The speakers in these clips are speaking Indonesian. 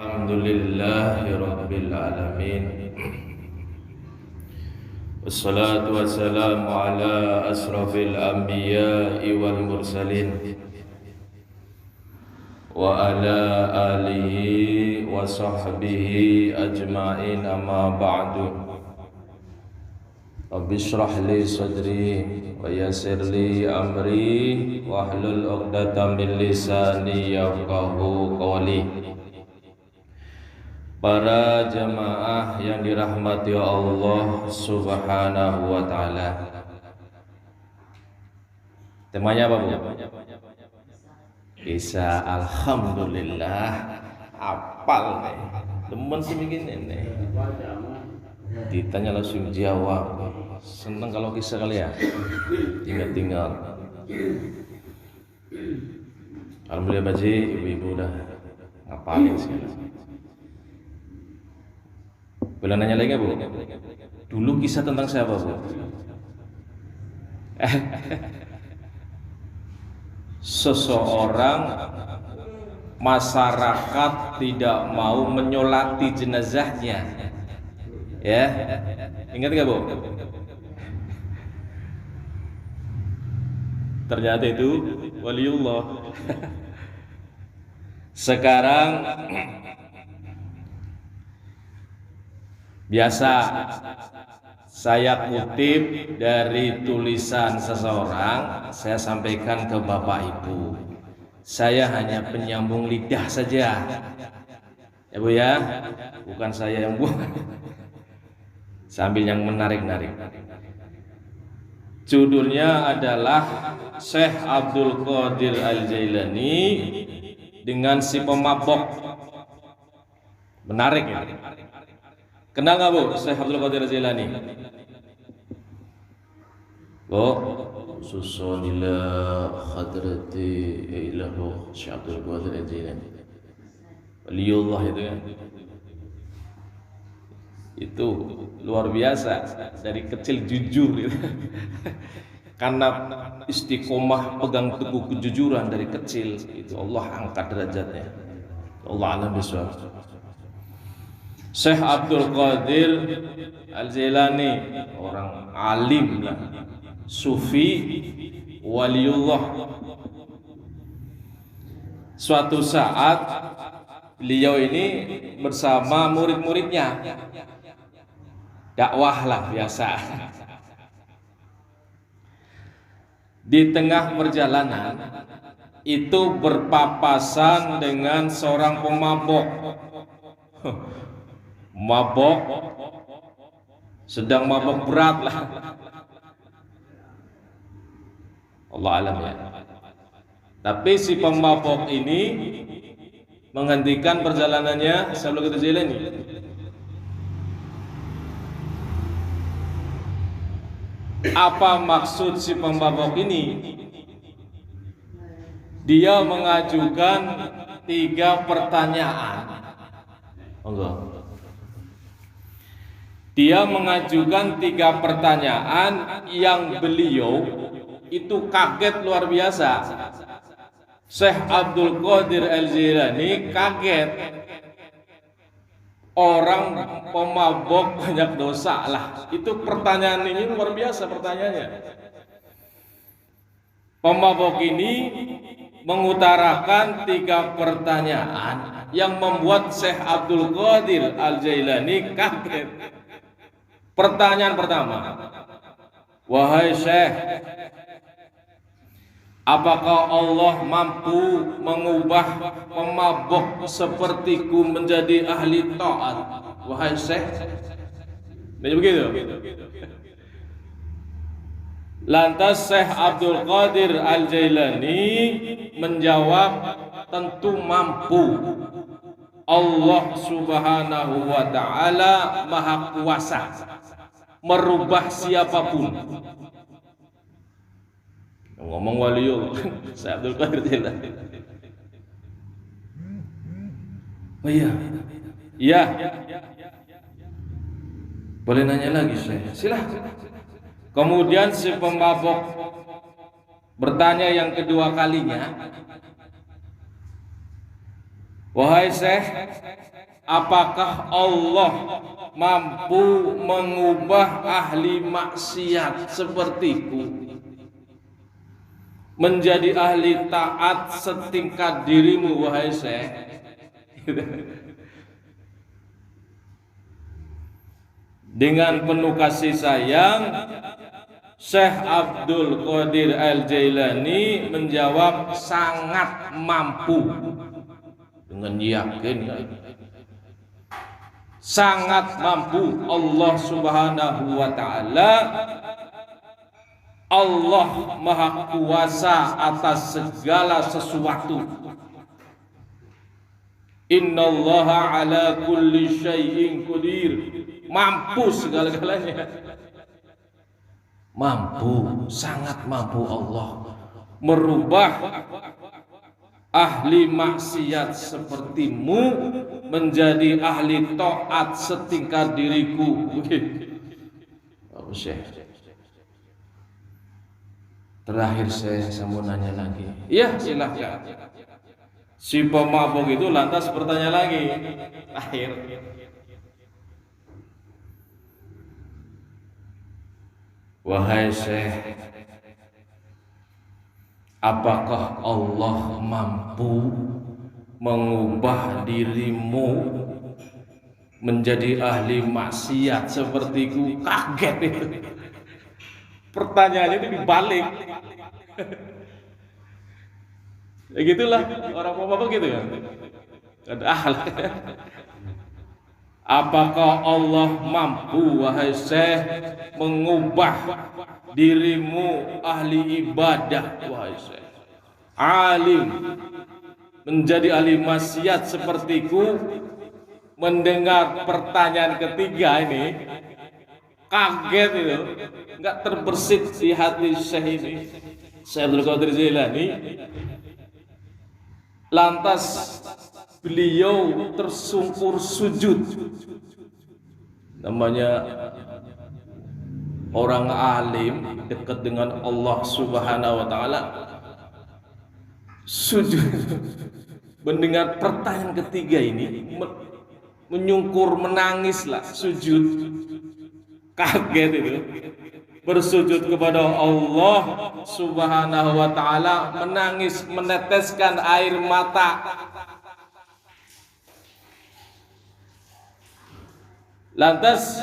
Alhamdulillahi Rabbil Alamin. Wassalatu wassalamu ala asrafil anbiya'i wal mursalin wa ala alihi wa sahbihi ajma'in, amma ba'du. Rabbi shrah li sadri wa yassir li amri wahlul 'uqdatam min lisani yafqahu qawli. Para jamaah yang dirahmati Allah Subhanahu wa ta'ala, temanya apa, Bu? Kisah. Alhamdulillah, apal nih. Temen semingin nih. Ditanya langsung jawab. Seneng kalau kisah kali ya. Tinggal-tinggal. Alhamdulillah Baji, ibu-ibu udah ngapalin sih. Boleh nanya lagi, Bu? Dulu kisah tentang siapa, Bu? Seseorang masyarakat tidak mau menyolati jenazahnya. Ya, ingat nggak, Bu? Ternyata itu waliullah. Sekarang biasa saya kutip dari tulisan seseorang, saya sampaikan ke Bapak Ibu. Saya hanya penyambung lidah saja, ya Bu ya, bukan saya yang buat. Sambil yang menarik-narik. Judulnya adalah Syekh Abdul Qadir Al-Jailani dengan si pemabok. Menarik ya. Kenal nggak, Bu, Syekh Abdul Qadir Al-Jailani? Bu, susunila hadrati ilahu Syekh Abdul Qadir Al-Jailani. Waliullah itu kan. Itu luar biasa, dari kecil jujur gitu. Karena istiqomah pegang teguh kejujuran dari kecil, itu Allah angkat derajatnya. Allah alam bisawab. Syekh Abdul Qadir Al-Jailani orang alim lah, sufi, waliullah. Suatu saat beliau ini bersama murid-muridnya dakwah lah biasa. Di tengah perjalanan itu berpapasan dengan seorang pemabok. Mabok, sedang mabok berat lah. Allah alam ya. Tapi si pemabok ini menghentikan perjalanannya sebelum kita jalani. Apa maksud si pemabok ini? Dia mengajukan 3 pertanyaan. Allah. Dia mengajukan 3 pertanyaan yang beliau itu kaget luar biasa. Syekh Abdul Qadir Al-Jailani kaget. Orang pemabok banyak dosa lah. Itu pertanyaan ini luar biasa pertanyaannya. Pemabok ini mengutarakan 3 pertanyaan yang membuat Syekh Abdul Qadir Al-Jailani kaget. Pertanyaan pertama, wahai Syekh, apakah Allah mampu mengubah pemabok sepertiku menjadi ahli taat? Wahai Syekh, begitu. Lantas Syekh Abdul Qadir Al-Jailani menjawab, tentu mampu. Allah Subhanahu wa ta'ala maha kuasa merubah siapapun. Ngomong waliullah Syekh Abdul Qadir Jailani. Oh iya. Iya. Boleh nanya lagi, Syekh? Silakan. Kemudian si pemabok bertanya yang kedua kalinya, Wahai Syekh, apakah Allah mampu mengubah ahli maksiat sepertiku menjadi ahli taat setingkat dirimu, wahai Syekh? Dengan penuh kasih sayang, Syekh Abdul Qadir Al-Jailani menjawab, sangat mampu. Dengan yakin, sangat mampu. Allah Subhanahu wa ta'ala, Allah Maha Kuasa atas segala sesuatu. Innallaha ala kulli syai'in qadir. Mampu segala-galanya. Mampu, sangat mampu Allah merubah ahli maksiat sepertimu menjadi ahli taat setingkat diriku. Abu Syekh, terakhir saya mau nanya lagi. Ya, silahkan. Si pemabuk itu lantas bertanya lagi. Akhir. Wahai Syekh, apakah Allah mampu mengubah dirimu menjadi ahli maksiat sepertiku? Kaget itu. Pertanyaannya itu dibalik. Ya gitulah orang apa gitu kan. Ada ahli. Apakah Allah mampu, wahai Syekh, mengubah dirimu ahli ibadah, wahai Syekh, alim, menjadi ahli maksiat sepertiku? Mendengar pertanyaan ketiga ini, kaget itu, nggak terbersit di hati Syekh ini, Syekh Abdul Qadir Jailani. Lantas beliau tersungkur sujud. Namanya orang alim dekat dengan Allah Subhanahu wa ta'ala, sujud mendengar pertanyaan ketiga ini, menyungkur, menangislah, sujud, kaget itu, bersujud kepada Allah Subhanahu wa ta'ala, menangis, meneteskan air mata. Lantas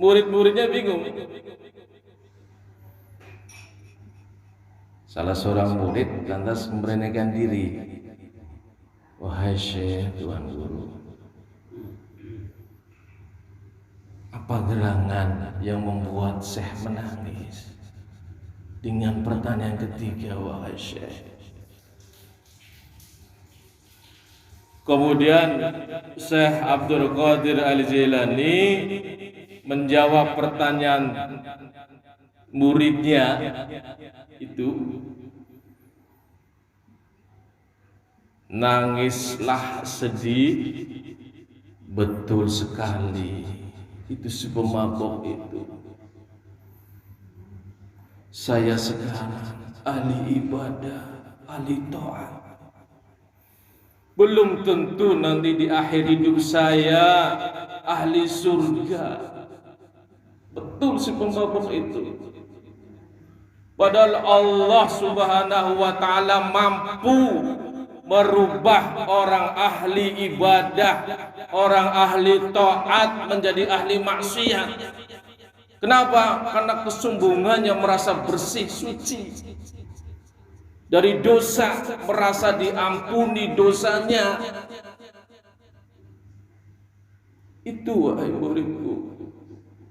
murid-muridnya bingung. Salah seorang murid lantas memberanikan diri. Wahai Syekh, Tuan Guru, apa gerangan yang membuat Syekh menangis dengan pertanyaan ketiga, wahai Syekh? Kemudian Syekh Abdul Qadir Al-Jailani menjawab pertanyaan muridnya itu, nangislah sedih, betul sekali, itu si pemabok itu. Saya sekarang ahli ibadah, ahli taat. Belum tentu nanti di akhir hidup saya ahli surga. Betul si pemabok itu. Padahal Allah Subhanahu wa ta'ala mampu merubah orang ahli ibadah, orang ahli taat menjadi ahli maksiat. Kenapa? Karena kesombongannya merasa bersih, suci dari dosa, merasa diampuni dosanya. Itu, wahai muridku,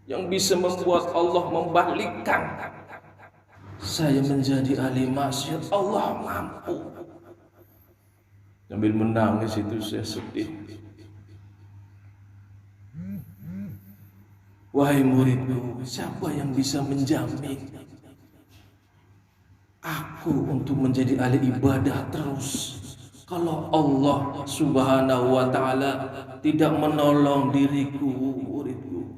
yang bisa membuat Allah membalikkan saya menjadi ahli maksiat. Allah mampu. Sambil menangis itu saya sedih. Wahai muridku, siapa yang bisa menjamin aku untuk menjadi ahli ibadah terus kalau Allah Subhanahu wa ta'ala tidak menolong diriku, muridku?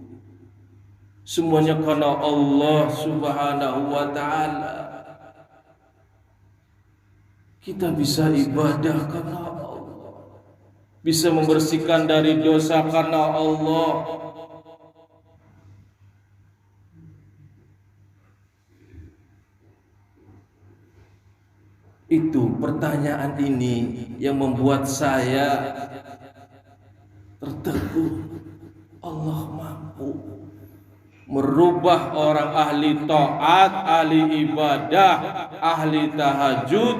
Semuanya karena Allah Subhanahu wa ta'ala. Kita bisa ibadah karena Allah. bisa membersihkan dari dosa karena Allah. Itu pertanyaan ini yang membuat saya tertegun. Allah mampu merubah orang ahli taat, ahli ibadah, ahli tahajud,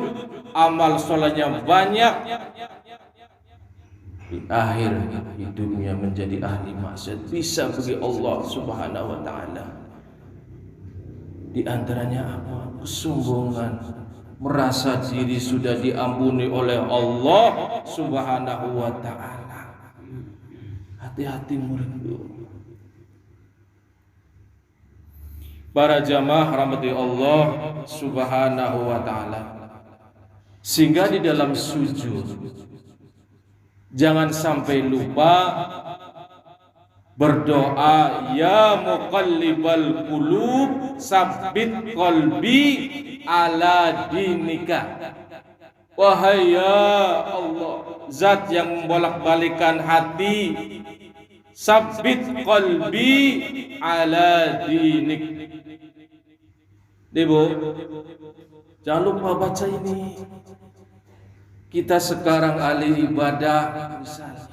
amal sholatnya banyak, di akhir hidupnya menjadi ahli maksiat. Bisa bagi Allah Subhanahu wa taala. Di antaranya apa? Kesombongan, merasa diri sudah diampuni oleh Allah Subhanahu wa taala. Hati-hati muridku. Para jamaah rahmati Allah Subhanahu wa taala. Sehingga di dalam sujud jangan sampai lupa berdoa, ya muqallibal qulub sabbit qalbi ala dinika. Wahai ya Allah, zat yang membolak-balikan hati, sabbit qalbi ala dinik. Ibu, jangan lupa baca ini. Kita sekarang ahli ibadah misalnya,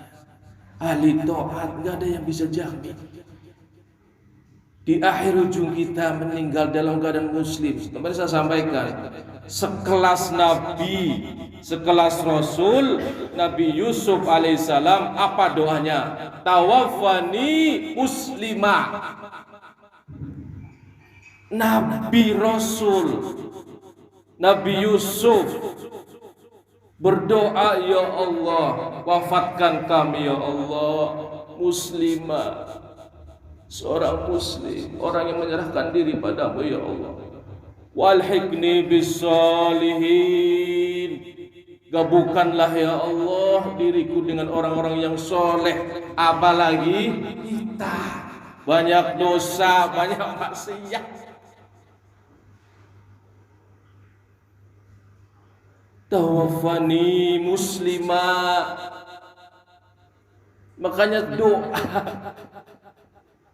ahli taat, nggak ada yang bisa jamin. Di akhir ujung kita meninggal dalam keadaan muslim. Kemarin saya sampaikan, sekelas Nabi, sekelas Rasul, Nabi Yusuf alaihissalam, apa doanya? Tawaffani muslimah. Nabi Rasul Nabi Yusuf berdoa, ya Allah, wafatkan kami ya Allah muslimah, seorang muslim, orang yang menyerahkan diri padamu ya Allah. Walhiqni bisolihin, gabungkanlah ya Allah diriku dengan orang-orang yang soleh. Apalagi kita banyak dosa, banyak maksiat. Tawaffani muslimah. Makanya doa.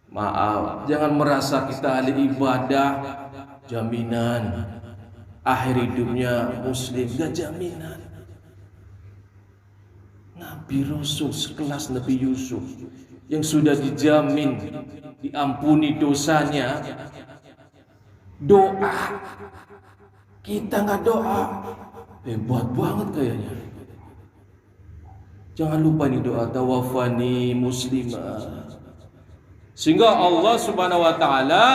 Maaf, jangan merasa kita ahli ibadah jaminan akhir hidupnya muslim, gak jaminan. Nabi Rasul sekelas Nabi Yusuf yang sudah dijamin diampuni dosanya, doa. Kita nggak doa, hebat banget kayaknya. Jangan lupa nih doa tawaffani muslimah. Sehingga Allah Subhanahu wa taala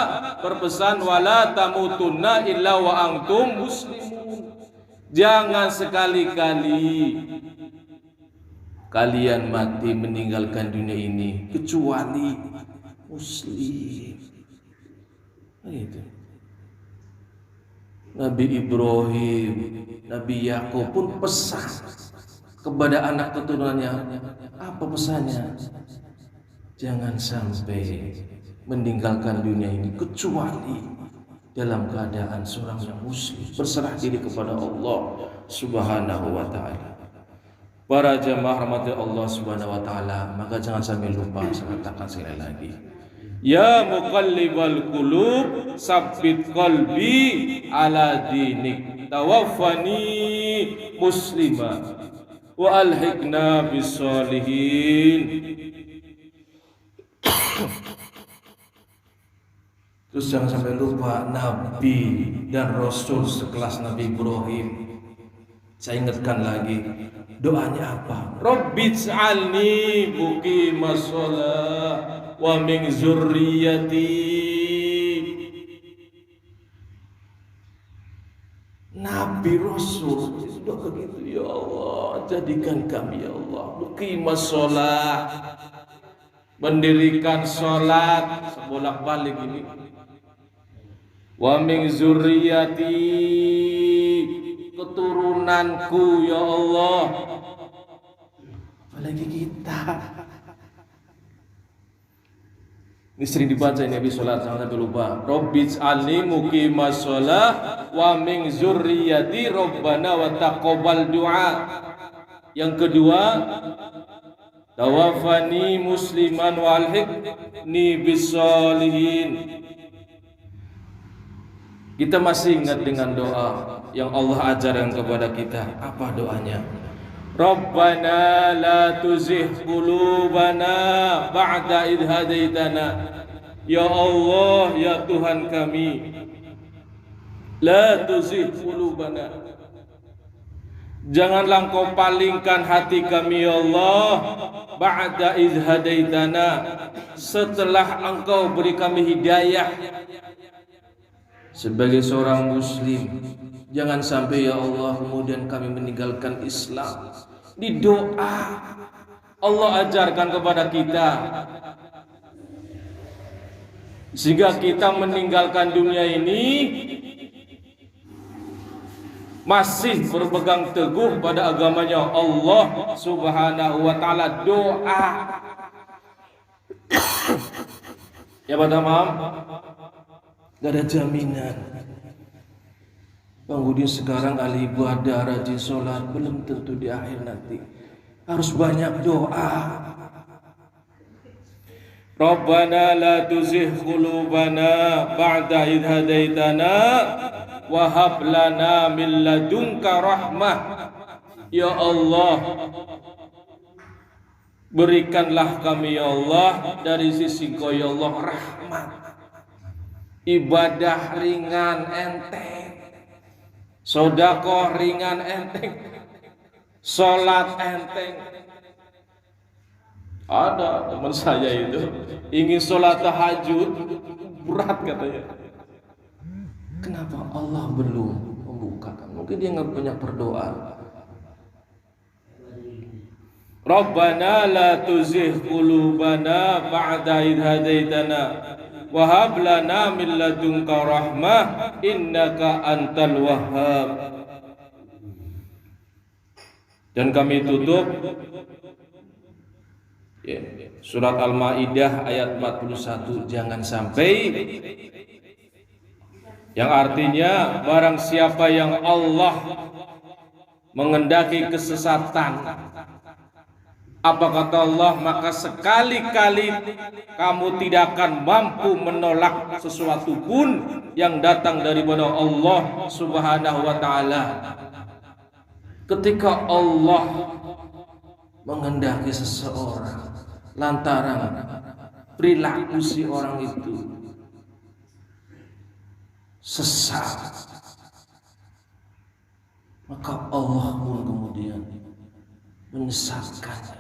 berpesan, wala tamutunna illa wa antum muslimun. Jangan sekali-kali kalian mati meninggalkan dunia ini kecuali muslim. Itu. Nabi Ibrahim, Nabi Yakub pun pesan kepada anak keturunannya. Apa pesannya? Jangan sampai meninggalkan dunia ini kecuali dalam keadaan seorang yang muslim, berserah diri kepada Allah Subhanahu wa taala. Para jamaah rahmati Allah Subhanahu wa taala, maka jangan sampai lupa, saya katakan sekali lagi. Ya muqallibal qulub sabbit qalbi ala dinik. Tawaffani muslimah wa alhiqna bisolihin. Terus jangan sampai lupa Nabi dan Rasul sekelas Nabi Ibrahim. Saya ingatkan lagi, doanya apa? Rabbij'alni muqimas shalah wa min zurriyyati. Nabi Rasul itu doa begitu, ya Allah, jadikan kami ya Allah muqimas shalah, mendirikan sholat sebolak-balik ini. Wa min zurriyati, keturunanku ya Allah. Apalagi kita. Ini sering dibaca ini habis sholat, jangan sampai lupa. Rabbij'alni muqimas shalah wa min zurriyati rabbana wa taqabbal du'a. Yang kedua, tawaffani musliman wa alhiqni bis-sholihin. Kita masih ingat dengan doa yang Allah ajarkan kepada kita. Apa doanya? Rabbana la tuzigh qulubana ba'da idh hadaitana. Ya Allah, ya Tuhan kami, la tuzigh qulubana, janganlah Engkau palingkan hati kami ya Allah, ba'da idh hadaitana, setelah Engkau beri kami hidayah. Sebagai seorang muslim, jangan sampai ya Allah kemudian kami meninggalkan Islam. Di doa Allah ajarkan kepada kita, sehingga kita meninggalkan dunia ini masih berpegang teguh pada agamanya Allah Subhanahu wa ta'ala. Doa ya pada maaf, gak ada jaminan. Bang Udin sekarang ahli ibadah, rajin sholat, belum tentu di akhir nanti. Harus banyak doa. Rabbana la tuzigh qulubana ba'da idh hadaitana wa hab lana min ladunka rahmah. Ya Allah, berikanlah kami ya Allah dari sisi Engkau ya Allah rahmat. Ibadah ringan enteng, sedekah ringan enteng, sholat enteng. Ada teman saya itu ingin sholat tahajud, berat katanya. Kenapa Allah belum membukakan? Mungkin dia nggak banyak berdoa. Rabbana la tuzigh qulubana ba'da idh hadaitana wa hab lana min ladunka rahmah innaka antal wahhab. Dan kami tutup surat Al-Maidah ayat 41, jangan sampai, yang artinya barang siapa yang Allah mengendaki kesesatan, apa kata Allah, maka sekali-kali kamu tidak akan mampu menolak sesuatu pun yang datang daripada Allah Subhanahu wa ta'ala. Ketika Allah mengendaki seseorang lantaran perilaku si orang itu sesat, maka Allah pun kemudian menyesatkannya.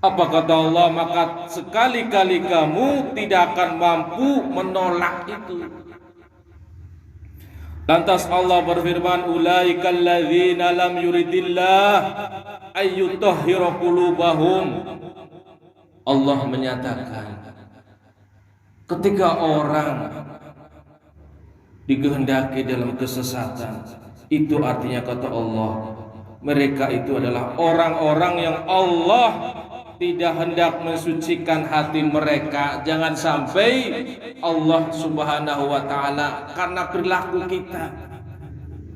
Apa kata Allah, maka sekali-kali kamu tidak akan mampu menolak itu. Lantas Allah berfirman, ulaikal ladzina lam yuridillah ayyutahhira qulubahum. Allah menyatakan, ketika orang dikehendaki dalam kesesatan, itu artinya kata Allah, mereka itu adalah orang-orang yang Allah tidak hendak mensucikan hati mereka. Jangan sampai Allah Subhanahu wa ta'ala karena perilaku kita,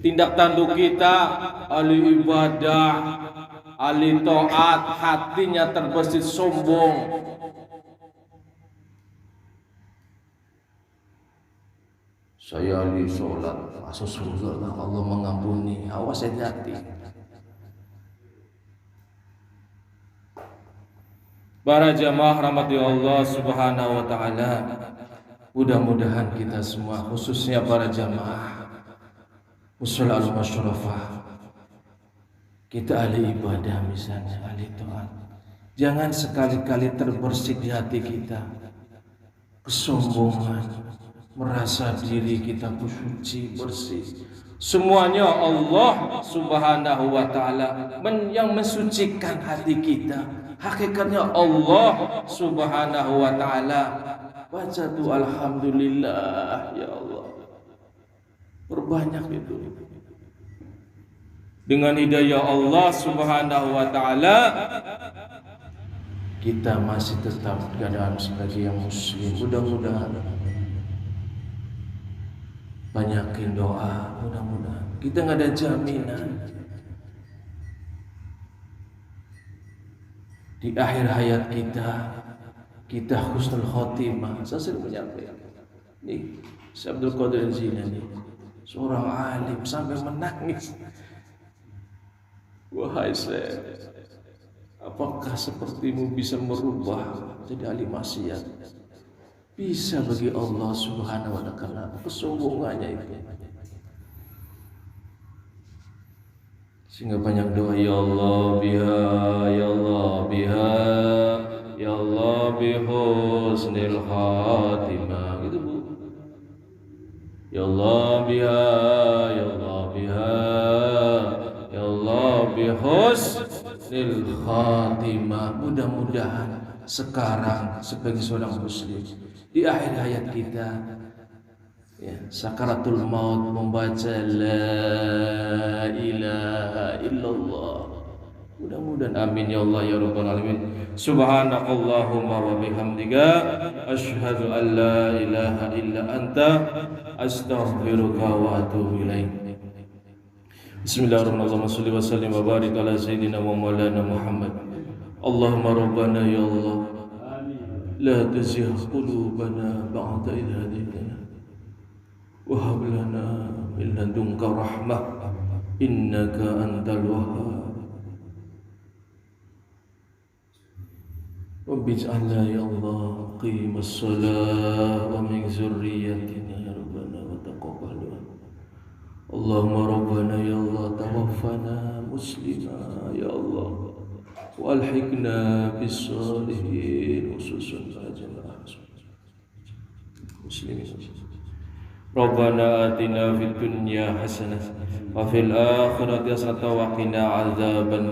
tindak tanduk kita, ahli ibadah, ahli taat, hatinya terbesit sombong. Saya ahli sholat, masuk surga lah, Allah mengampuni. Awas hati-hati. Para jamaah rahmati Allah Subhanahu wa ta'ala, mudah-mudahan kita semua, khususnya para jamaah Mushol al-Masyrafah, kita ahli ibadah misalnya, ahli taat, jangan sekali-kali terbersih di hati kita kesombongan, merasa diri kita suci bersih. Semuanya Allah Subhanahu wa ta'ala yang mensucikan hati kita. Hakikatnya Allah Subhanahu wa ta'ala. Baca tuh alhamdulillah ya Allah, perbanyak itu. Dengan hidayah Allah Subhanahu wa ta'ala, kita masih tetap keadaan sebagai yang muslim. Mudah-mudahan banyakin doa, mudah-mudahan. Kita nggak ada jaminan. di akhir hayat kita husnul khotimah. Saya sering menyampaikan nih, Syekh Abdul Qadir Al-Jilani, seorang alim sampai menangis. Wahai Syekh, apakah sepertimu bisa merubah jadi ahli maksiat? Bisa bagi Allah Subhanahu wa ta'ala. Kesombongannya itu. Sehingga banyak doa, ya Allah biha, ya Allah biha, ya Allah bihusnil khatimah, gitu Bu. Ya Allah biha, ya Allah biha, ya Allah bihusnil khatimah. Mudah-mudahan sekarang sebagai seorang muslim di akhir hayat kita, ya, sakaratul maut, membaca la ilaha illallah. Mudah-mudahan, amin ya Allah ya rabbal alamin. Subhanakallahumma wa bihamdika asyhadu an la ilaha illa anta astaghfiruka wa atubu ilaik. Bismillahirrahmanirrahim. Shalli wa sallim wa barik ala sayyidina wa maulana Muhammad. Allahumma rabbana ya Allah, la tuzigh qulubana ba'da idh hadaytana wa hab lana min ladunka rahmah innaka antal wahhab. Wabij'alna ya Allah qimas salat wa min zurriyyatina ya rabbana wa taqabbal du'a. Allahumma rabbana ya Allah tawaffana muslima ya Allah wa alhiqna bis salihin khususan jamaah muslimin. Rabbana atina fid dunya hasanah wa fil akhirati hasanah wa qina adzaban